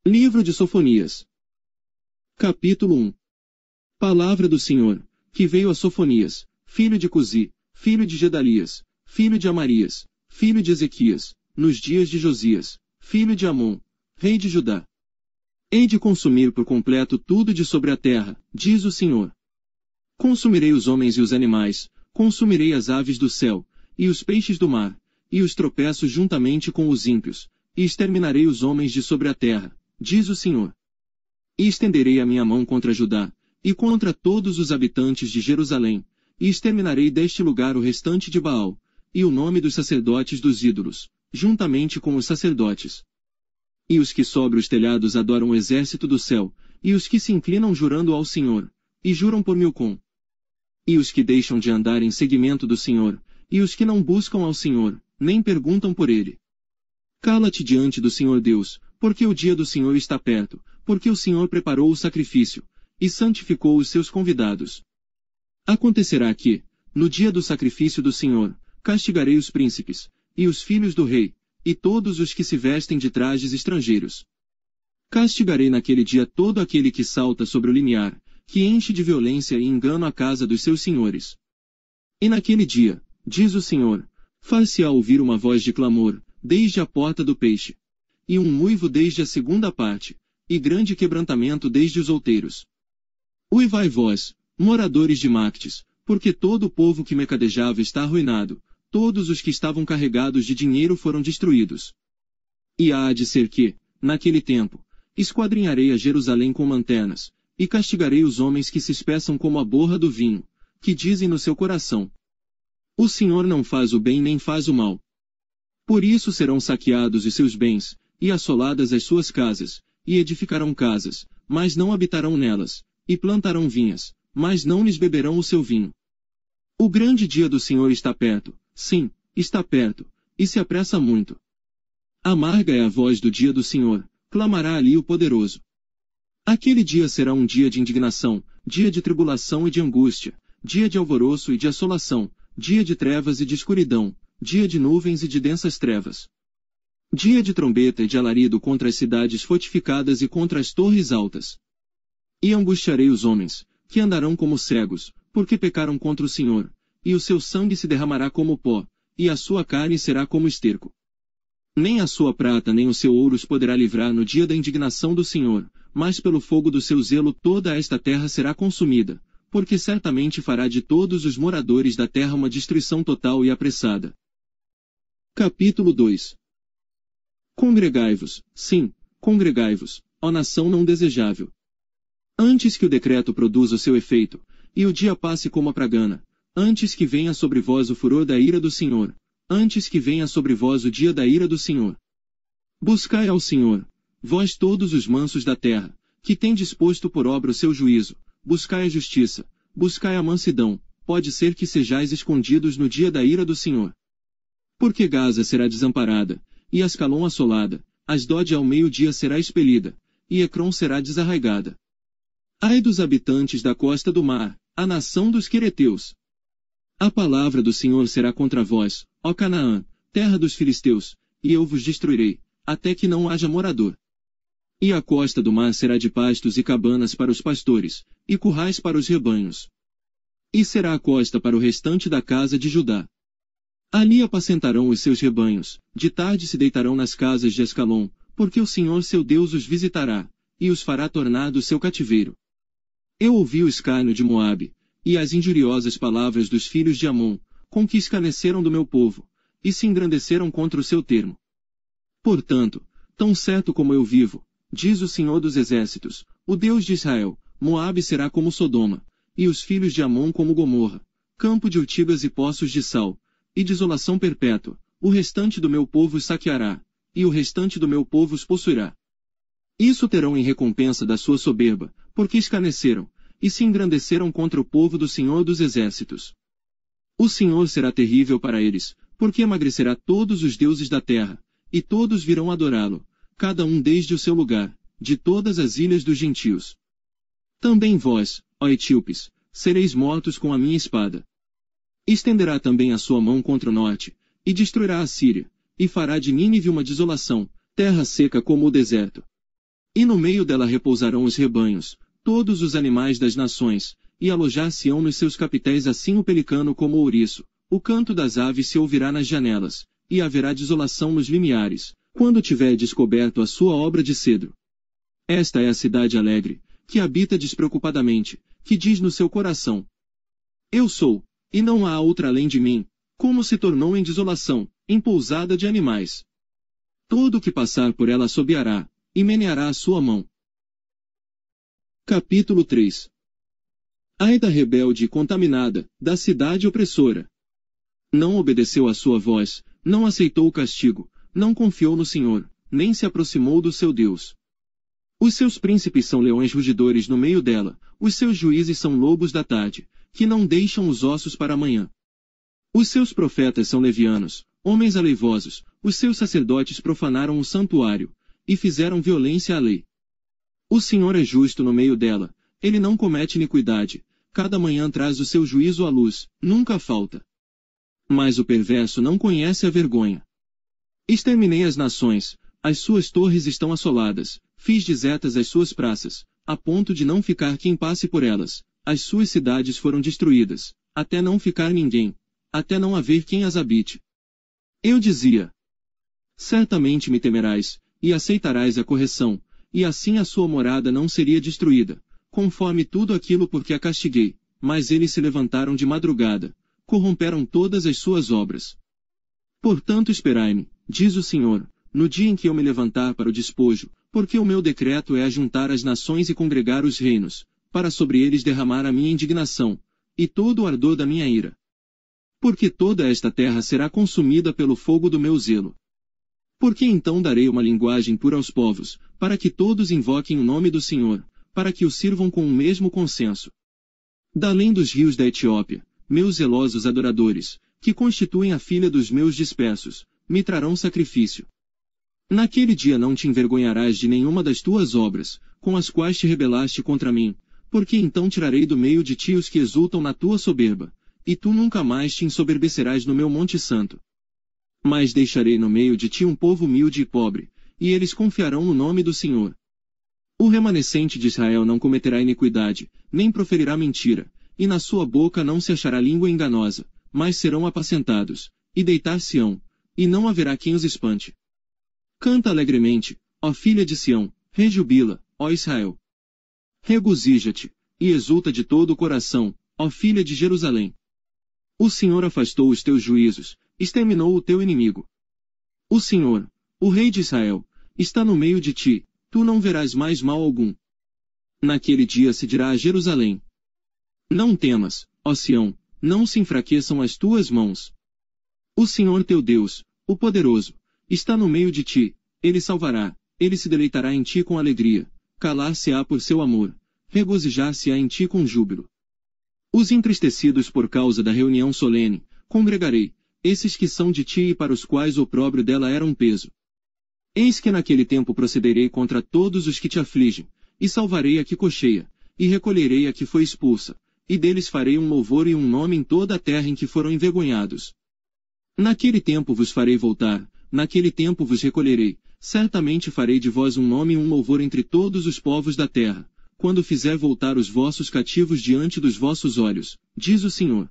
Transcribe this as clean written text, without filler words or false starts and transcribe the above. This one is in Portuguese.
Livro de Sofonias. Capítulo 1. Palavra do Senhor, que veio a Sofonias, filho de Cusi, filho de Gedalias, filho de Amarias, filho de Ezequias, nos dias de Josias, filho de Amon, rei de Judá. Hei de consumir por completo tudo de sobre a terra, diz o Senhor. Consumirei os homens e os animais, consumirei as aves do céu, e os peixes do mar, e os tropeços juntamente com os ímpios, e exterminarei os homens de sobre a terra, diz o Senhor. E estenderei a minha mão contra Judá, e contra todos os habitantes de Jerusalém, e exterminarei deste lugar o restante de Baal, e o nome dos sacerdotes dos ídolos, juntamente com os sacerdotes. E os que sobre os telhados adoram o exército do céu, e os que se inclinam jurando ao Senhor, e juram por Milcom. E os que deixam de andar em seguimento do Senhor, e os que não buscam ao Senhor, nem perguntam por ele. Cala-te diante do Senhor Deus, porque o dia do Senhor está perto, porque o Senhor preparou o sacrifício, e santificou os seus convidados. Acontecerá que, no dia do sacrifício do Senhor, castigarei os príncipes, e os filhos do rei, e todos os que se vestem de trajes estrangeiros. Castigarei naquele dia todo aquele que salta sobre o limiar, que enche de violência e engano a casa dos seus senhores. E naquele dia, diz o Senhor, far-se-á ouvir uma voz de clamor, desde a porta do peixe, e um uivo desde a segunda parte, e grande quebrantamento desde os outeiros. Uivai vós, moradores de Mactes, porque todo o povo que mercadejava está arruinado, todos os que estavam carregados de dinheiro foram destruídos. E há de ser que, naquele tempo, esquadrinharei a Jerusalém com lanternas, e castigarei os homens que se espeçam como a borra do vinho, que dizem no seu coração: o Senhor não faz o bem nem faz o mal. Por isso serão saqueados os seus bens, e assoladas as suas casas, e edificarão casas, mas não habitarão nelas, e plantarão vinhas, mas não lhes beberão o seu vinho. O grande dia do Senhor está perto, sim, está perto, e se apressa muito. Amarga é a voz do dia do Senhor, clamará ali o poderoso. Aquele dia será um dia de indignação, dia de tribulação e de angústia, dia de alvoroço e de assolação, dia de trevas e de escuridão, dia de nuvens e de densas trevas. Dia de trombeta e de alarido contra as cidades fortificadas e contra as torres altas. E angustiarei os homens, que andarão como cegos, porque pecaram contra o Senhor, e o seu sangue se derramará como pó, e a sua carne será como esterco. Nem a sua prata nem o seu ouro os poderá livrar no dia da indignação do Senhor, mas pelo fogo do seu zelo toda esta terra será consumida, porque certamente fará de todos os moradores da terra uma destruição total e apressada. Capítulo 2. Congregai-vos, sim, congregai-vos, ó nação não desejável. Antes que o decreto produza o seu efeito, e o dia passe como a pragana, antes que venha sobre vós o furor da ira do Senhor, antes que venha sobre vós o dia da ira do Senhor. Buscai ao Senhor, vós todos os mansos da terra, que tendes posto por obra o seu juízo, buscai a justiça, buscai a mansidão, pode ser que sejais escondidos no dia da ira do Senhor. Porque Gaza será desamparada, e Ascalon assolada, Asdod ao meio-dia será expelida, e Ecrom será desarraigada. Ai dos habitantes da costa do mar, a nação dos quereteus! A palavra do Senhor será contra vós, ó Canaã, terra dos filisteus, e eu vos destruirei, até que não haja morador. E a costa do mar será de pastos e cabanas para os pastores, e currais para os rebanhos. E será a costa para o restante da casa de Judá. Ali apacentarão os seus rebanhos, de tarde se deitarão nas casas de Ascalon, porque o Senhor seu Deus os visitará, e os fará tornar do seu cativeiro. Eu ouvi o escárnio de Moabe, e as injuriosas palavras dos filhos de Amon, com que escarneceram do meu povo, e se engrandeceram contra o seu termo. Portanto, tão certo como eu vivo, diz o Senhor dos Exércitos, o Deus de Israel, Moabe será como Sodoma, e os filhos de Amon como Gomorra, campo de urtigas e poços de sal, e desolação perpétua, o restante do meu povo os saqueará, e o restante do meu povo os possuirá. Isso terão em recompensa da sua soberba, porque escarneceram, e se engrandeceram contra o povo do Senhor dos Exércitos. O Senhor será terrível para eles, porque emagrecerá todos os deuses da terra, e todos virão adorá-lo, cada um desde o seu lugar, de todas as ilhas dos gentios. Também vós, ó etíopes, sereis mortos com a minha espada. Estenderá também a sua mão contra o norte, e destruirá a Síria, e fará de Nínive uma desolação, terra seca como o deserto. E no meio dela repousarão os rebanhos, todos os animais das nações, e alojar-se-ão nos seus capitéis assim o pelicano como o ouriço, o canto das aves se ouvirá nas janelas, e haverá desolação nos limiares, quando tiver descoberto a sua obra de cedro. Esta é a cidade alegre, que habita despreocupadamente, que diz no seu coração: Eu sou, e não há outra além de mim, como se tornou em desolação, em pousada de animais. Todo o que passar por ela assobiará, e meneará a sua mão. Capítulo 3. Ai da rebelde e contaminada, da cidade opressora! Não obedeceu à sua voz, não aceitou o castigo, não confiou no Senhor, nem se aproximou do seu Deus. Os seus príncipes são leões rugidores no meio dela, os seus juízes são lobos da tarde, que não deixam os ossos para amanhã. Os seus profetas são levianos, homens aleivosos, os seus sacerdotes profanaram o santuário, e fizeram violência à lei. O Senhor é justo no meio dela, ele não comete iniquidade, cada manhã traz o seu juízo à luz, nunca falta. Mas o perverso não conhece a vergonha. Exterminei as nações, as suas torres estão assoladas, fiz desertas as suas praças, a ponto de não ficar quem passe por elas, as suas cidades foram destruídas, até não ficar ninguém, até não haver quem as habite. Eu dizia: certamente me temerás, e aceitarás a correção, e assim a sua morada não seria destruída, conforme tudo aquilo porque a castiguei, mas eles se levantaram de madrugada, corromperam todas as suas obras. Portanto esperai-me, diz o Senhor, no dia em que eu me levantar para o despojo, porque o meu decreto é ajuntar as nações e congregar os reinos, para sobre eles derramar a minha indignação, e todo o ardor da minha ira. Porque toda esta terra será consumida pelo fogo do meu zelo. Porque então darei uma linguagem pura aos povos, para que todos invoquem o nome do Senhor, para que o sirvam com o mesmo consenso. Da além dos rios da Etiópia, meus zelosos adoradores, que constituem a filha dos meus dispersos, me trarão sacrifício. Naquele dia não te envergonharás de nenhuma das tuas obras, com as quais te rebelaste contra mim, porque então tirarei do meio de ti os que exultam na tua soberba, e tu nunca mais te ensoberbecerás no meu monte santo. Mas deixarei no meio de ti um povo humilde e pobre, e eles confiarão no nome do Senhor. O remanescente de Israel não cometerá iniquidade, nem proferirá mentira, e na sua boca não se achará língua enganosa, mas serão apacentados, e deitar-se-ão, e não haverá quem os espante. Canta alegremente, ó filha de Sião, rejubila, ó Israel. Regozija-te, e exulta de todo o coração, ó filha de Jerusalém. O Senhor afastou os teus juízos, exterminou o teu inimigo. O Senhor, o Rei de Israel, está no meio de ti, tu não verás mais mal algum. Naquele dia se dirá a Jerusalém: não temas, ó Sião, não se enfraqueçam as tuas mãos. O Senhor teu Deus, o poderoso, está no meio de ti, ele salvará, ele se deleitará em ti com alegria, calar-se-á por seu amor, regozijar-se-á em ti com júbilo. Os entristecidos por causa da reunião solene, congregarei, esses que são de ti e para os quais o opróbrio dela era um peso. Eis que naquele tempo procederei contra todos os que te afligem, e salvarei a que cocheia, e recolherei a que foi expulsa, e deles farei um louvor e um nome em toda a terra em que foram envergonhados. Naquele tempo vos farei voltar, naquele tempo vos recolherei, certamente farei de vós um nome e um louvor entre todos os povos da terra, quando fizer voltar os vossos cativos diante dos vossos olhos, diz o Senhor.